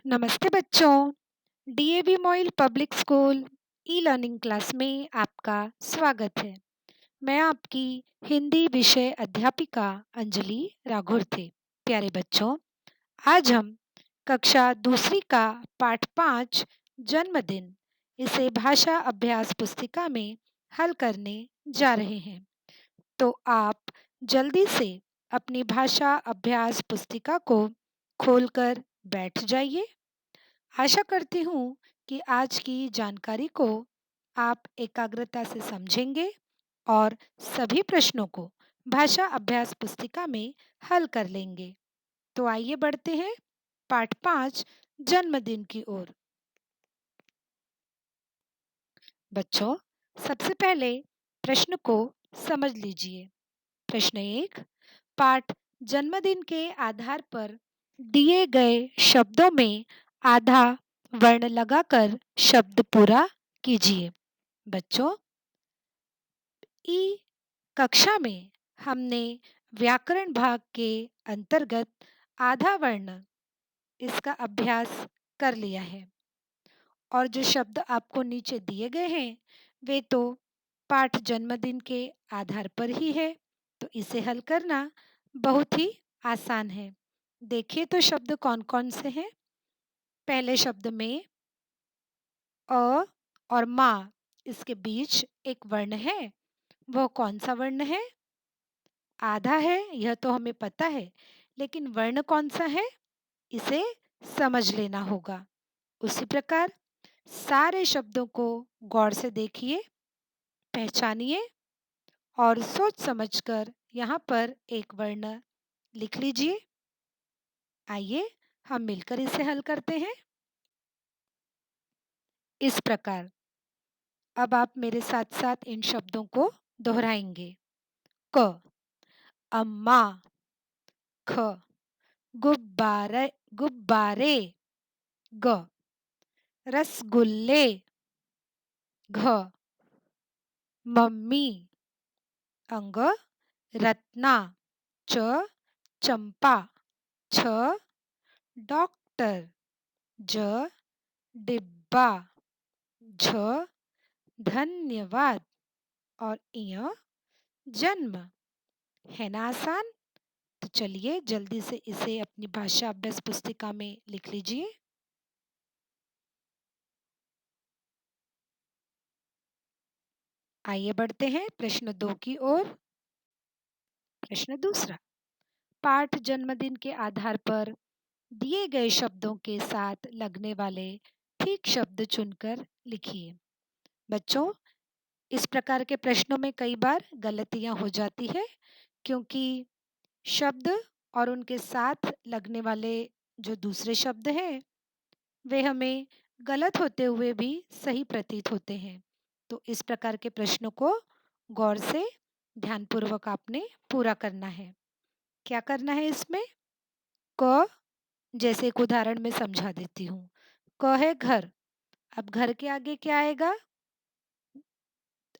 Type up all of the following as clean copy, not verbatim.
नमस्ते बच्चों। DAV MOIL public school e learning class में आपका स्वागत है। मैं आपकी हिंदी विषय अध्यापिका अंजलि राघुरथे। प्यारे बच्चों, आज हम कक्षा दूसरी का पाठ 5 जन्मदिन इसे भाषा अभ्यास पुस्तिका में हल करने जा रहे हैं। तो आप जल्दी से अपनी भाषा अभ्यास पुस्तिका को खोलकर बैठ जाइए। आशा करती हूँ कि आज की जानकारी को आप एकाग्रता से समझेंगे और सभी प्रश्नों को भाषा अभ्यास पुस्तिका में हल कर लेंगे। तो आइए बढ़ते हैं पाठ 5 जन्मदिन की ओर। बच्चों, सबसे पहले प्रश्न को समझ लीजिए। प्रश्न 1, पाठ जन्मदिन के आधार पर दिए गए शब्दों में आधा वर्ण लगाकर शब्द पूरा कीजिए। बच्चों, ई कक्षा में हमने व्याकरण भाग के अंतर्गत आधा वर्ण इसका अभ्यास कर लिया है और जो शब्द आपको नीचे दिए गए हैं वे तो पाठ जन्मदिन के आधार पर ही है, तो इसे हल करना बहुत ही आसान है। देखिए तो शब्द कौन-कौन से हैं। पहले शब्द में अ और माँ इसके बीच एक वर्ण है। वो कौन सा वर्ण है? आधा है, यह तो हमें पता है, लेकिन वर्ण कौन सा है इसे समझ लेना होगा। उसी प्रकार सारे शब्दों को गौर से देखिए, पहचानिए और सोच समझकर यहाँ पर एक वर्ण लिख लीजिए। आइए हम मिलकर इसे हल करते हैं। इस प्रकार अब आप मेरे साथ-साथ इन शब्दों को दोहराएंगे। क, अम्मा। ख, गुब्बारे गुब्बारे। ग, रसगुल्ले। घ, मम्मी। अंग, रत्ना। च, चंपा। छ, डॉक्टर। ज, डिब्बा। झ, धन्यवाद। और इय, जन्म। है ना आसान? तो चलिए जल्दी से इसे अपनी भाषा अभ्यास पुस्तिका में लिख लीजिए। आइए बढ़ते हैं प्रश्न 2 की ओर। प्रश्न दूसरा, पाठ जन्मदिन के आधार पर दिए गए शब्दों के साथ लगने वाले ठीक शब्द चुनकर लिखिए। बच्चों, इस प्रकार के प्रश्नों में कई बार गलतियां हो जाती है क्योंकि शब्द और उनके साथ लगने वाले जो दूसरे शब्द हैं वे हमें गलत होते हुए भी सही प्रतीत होते हैं। तो इस प्रकार के प्रश्नों को गौर से ध्यानपूर्वक आपने पूरा करना है। क्या करना है इसमें? क, जैसे एक उदाहरण में समझा देती हूँ। क है घर। अब घर के आगे क्या आएगा?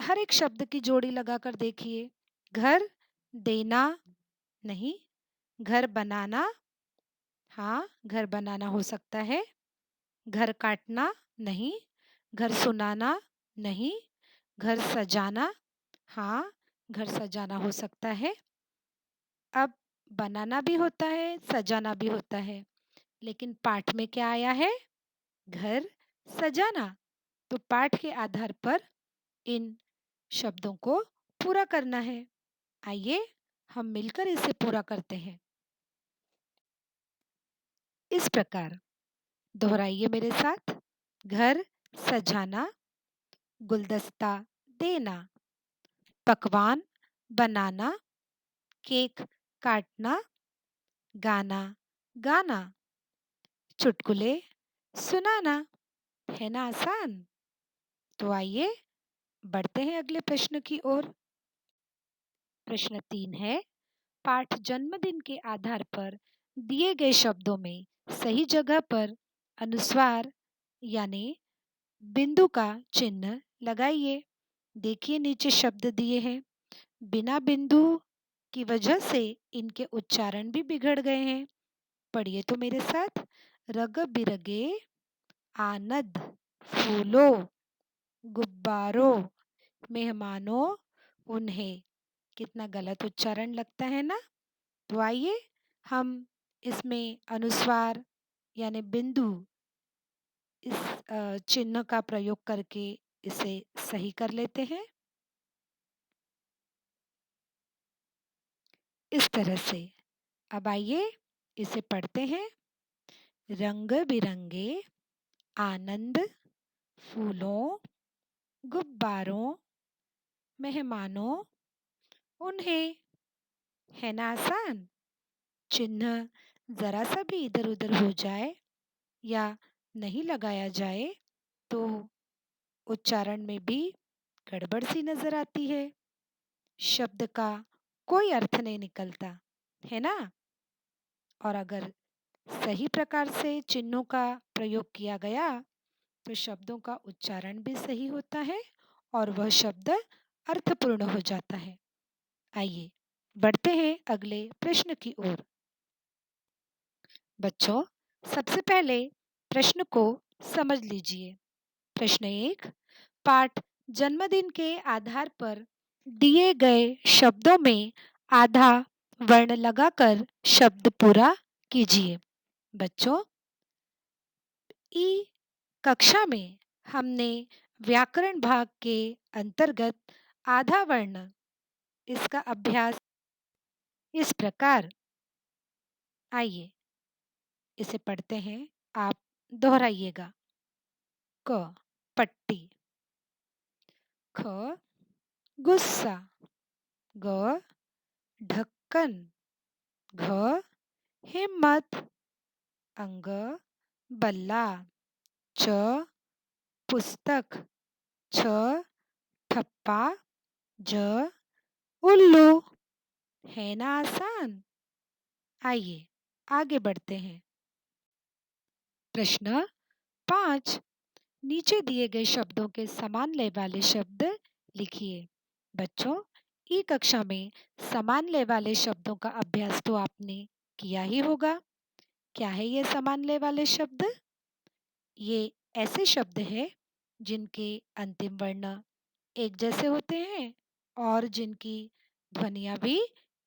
हर एक शब्द की जोड़ी लगाकर देखिए। घर देना नहीं, घर बनाना। हाँ, घर बनाना हो सकता है। घर काटना नहीं, घर सुनाना नहीं, घर सजाना। हाँ, घर सजाना हो सकता है। अब बनाना भी होता है, सजाना भी होता है, लेकिन पाठ में क्या आया है? घर सजाना। तो पाठ के आधार पर इन शब्दों को पूरा करना है। आइए हम मिलकर इसे पूरा करते हैं। इस प्रकार दोहराइए मेरे साथ। घर सजाना, गुलदस्ता देना, पकवान बनाना, केक काटना, गाना गाना, चुटकुले सुनाना। है ना आसान? तो आइए बढ़ते हैं अगले प्रश्न की ओर। प्रश्न 3 है, पाठ जन्मदिन के आधार पर दिए गए शब्दों में सही जगह पर अनुस्वार यानी बिंदु का चिन्ह लगाइए। देखिए नीचे शब्द दिए हैं, बिना बिंदु की वजह से इनके उच्चारण भी बिगड़ गए हैं। पढ़िए तो मेरे साथ। रग बिरगे आनद फूलों गुब्बारों मेहमानों उन्हें। कितना गलत उच्चारण लगता है ना। तो आइए हम इसमें अनुस्वार यानी बिंदु इस चिन्ह का प्रयोग करके इसे सही कर लेते हैं इस तरह से। अब आइए इसे पढ़ते हैं। रंग बिरंगे आनंद फूलों गुब्बारों मेहमानों उन्हें। है ना आसान। चिन्ह जरा सा भी इधर उधर हो जाए या नहीं लगाया जाए तो उच्चारण में भी गड़बड़ सी नजर आती है। शब्द का कोई अर्थ नहीं निकलता है ना। और अगर सही प्रकार से चिन्हों का प्रयोग किया गया तो शब्दों का उच्चारण भी सही होता है और वह शब्द अर्थपूर्ण हो जाता है। आइए बढ़ते हैं अगले प्रश्न की ओर। बच्चों सबसे पहले प्रश्न को समझ लीजिए। प्रश्न एक, पाठ जन्मदिन के आधार पर दिए गए शब्दों में आधा वर्ण लगाकर शब्द पूरा कीजिए। बच्चों ई कक्षा में हमने व्याकरण भाग के अंतर्गत आधा वर्ण इसका अभ्यास इस प्रकार। आइए इसे पढ़ते हैं, आप दोहराइएगा। क पट्टी, ख गुस्सा, ग ढक्कन, घ हिम्मत, अंग बल्ला, च पुस्तक, छ ठप्पा, ज उल्लू। है ना आसान। आइए आगे बढ़ते हैं। प्रश्न 5, नीचे दिए गए शब्दों के समान लय वाले शब्द लिखिए। बच्चों ई कक्षा में समान लय वाले शब्दों का अभ्यास तो आपने किया ही होगा। क्या है ये समान लय वाले शब्द? ये ऐसे शब्द हैं जिनके अंतिम वर्ण एक जैसे होते हैं और जिनकी ध्वनियाँ भी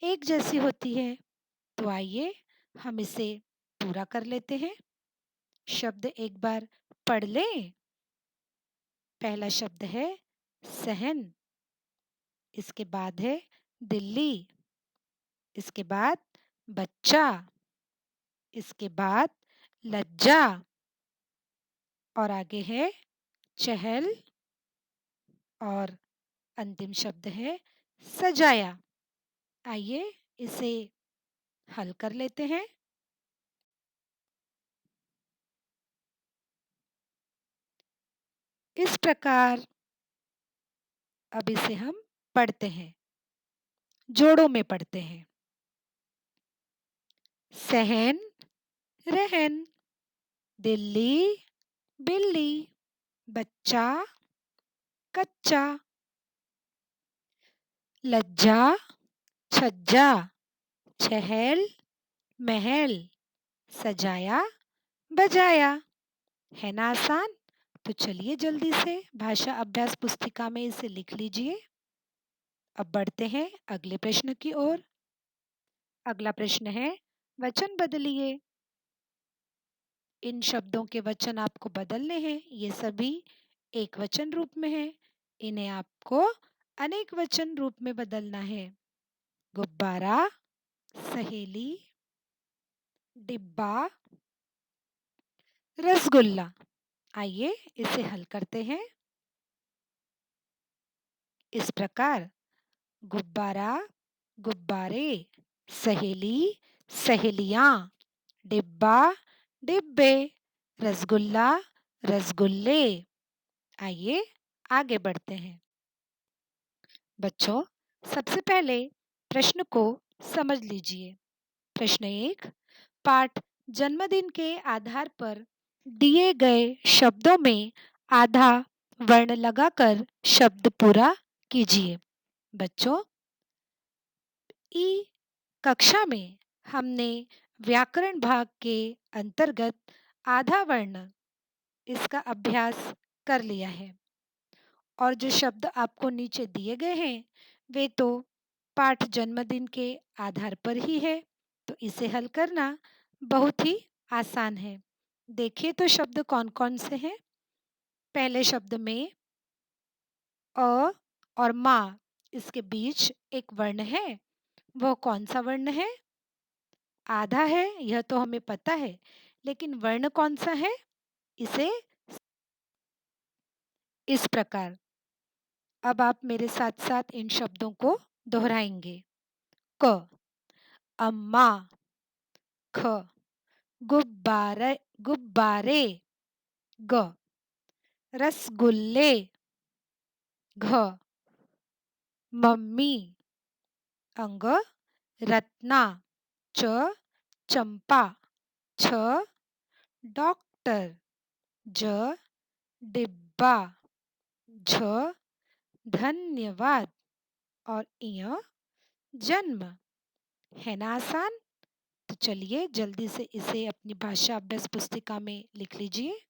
एक जैसी होती है। तो आइए हम इसे पूरा कर लेते हैं। शब्द एक बार पढ़ लें। पहला शब्द है सहन, इसके बाद है दिल्ली, इसके बाद बच्चा, इसके बाद लज्जा और आगे है चहल और अंतिम शब्द है सजाया। आइए इसे हल कर लेते हैं। इस प्रकार अब इसे हम पढ़ते हैं, जोड़ों में पढ़ते हैं। सहन रहन, दिल्ली बिल्ली, बच्चा कच्चा, लज्जा छज्जा, चहल महल, सजाया बजाया। है ना आसान। तो चलिए जल्दी से भाषा अभ्यास पुस्तिका में इसे लिख लीजिए। अब बढ़ते हैं अगले प्रश्न की ओर। अगला प्रश्न है वचन बदलिए। इन शब्दों के वचन आपको बदलने हैं। ये सभी एक वचन रूप में हैं। इन्हें आपको अनेक वचन रूप में बदलना है। गुब्बारा, सहेली, डिब्बा, रसगुल्ला। आइए इसे हल करते हैं इस प्रकार। गुब्बारा गुब्बारे, सहेली सहेलियां, डिब्बा डिब्बे, रसगुल्ला रसगुल्ले। आइए आगे बढ़ते हैं। बच्चों सबसे पहले प्रश्न को समझ लीजिए। प्रश्न एक, पाठ जन्मदिन के आधार पर दिए गए शब्दों में आधा वर्ण लगाकर शब्द पूरा कीजिए। बच्चों ई कक्षा में हमने व्याकरण भाग के अंतर्गत आधा वर्ण इसका अभ्यास कर लिया है और जो शब्द आपको नीचे दिए गए हैं वे तो पाठ जन्मदिन के आधार पर ही है, तो इसे हल करना बहुत ही आसान है। देखिए तो शब्द कौन-कौन से हैं? पहले शब्द में अ और मा इसके बीच एक वर्ण है, वो कौन-सा वर्ण है? आधा है, यह तो हमें पता है, लेकिन वर्ण कौन-सा है? इसे इस प्रकार अब आप मेरे साथ-साथ इन शब्दों को दोहराएंगे। क अम्मा, ख गुब्बारे गुब्बारे, ग रसगुल्ले, घ मम्मी, अंग रत्ना, च चंपा, छ डॉक्टर, ज डिब्बा, झ धन्यवाद और इय जन्म। है ना आसान? तो चलिए जल्दी से इसे अपनी भाषा अभ्यास पुस्तिका में लिख लीजिए।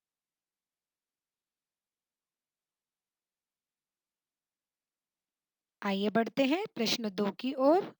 आइए बढ़ते हैं प्रश्न 2 की ओर।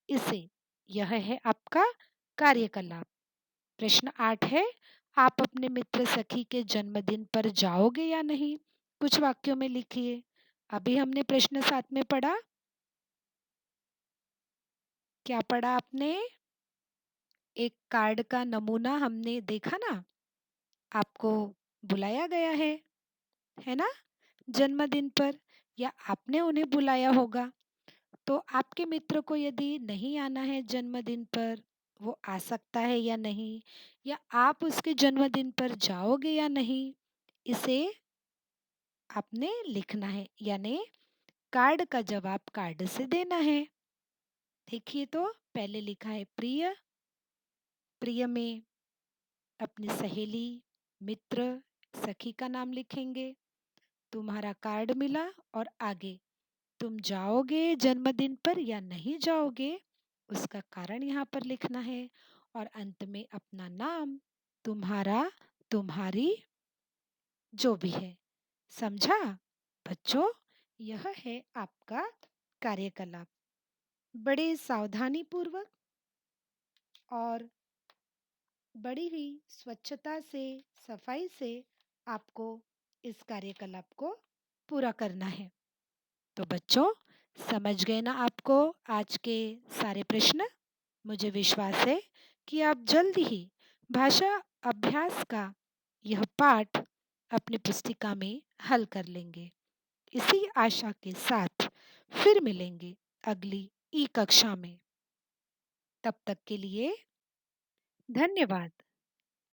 इसे यह है आपका कार्यकलाप। प्रश्न 8 है, आप अपने मित्र सखी के जन्मदिन पर जाओगे या नहीं? कुछ वाक्यों में लिखिए। अभी हमने प्रश्न 7 में पढ़ा, क्या पढ़ा आपने? एक कार्ड का नमूना हमने देखा ना, आपको बुलाया गया है ना? जन्मदिन पर या आपने उन्हें बुलाया होगा। तो आपके मित्र को यदि नहीं आना है जन्मदिन पर, वो आ सकता है या नहीं? या आप उसके जन्मदिन पर जाओगे या नहीं? इसे आपने लिखना है, यानी कार्ड का जवाब कार्ड से देना है। देखिए तो पहले लिखा है प्रिय, प्रिय में अपनी सहेली, मित्र, सखी का नाम लिखेंगे। तुम्हारा कार्ड मिला और आगे तुम जाओगे जन्मदिन पर या नहीं जाओगे, उसका कारण यहाँ पर लिखना है और अंत में अपना नाम, तुम्हारा, तुम्हारी, जो भी है। समझा? बच्चों, यह है आपका कार्यकलाप। बड़े सावधानी पूर्वक और बड़ी ही स्वच्छता से, सफाई से आपको इस कार्यकलाप को पूरा करना है। तो बच्चों, समझ गए ना आपको आज के सारे प्रश्न? मुझे विश्वास है कि आप जल्द ही भाषा अभ्यास का यह पाठ अपनी पुस्तिका में हल कर लेंगे। इसी आशा के साथ फिर मिलेंगे अगली ई कक्षा में। तब तक के लिए धन्यवाद।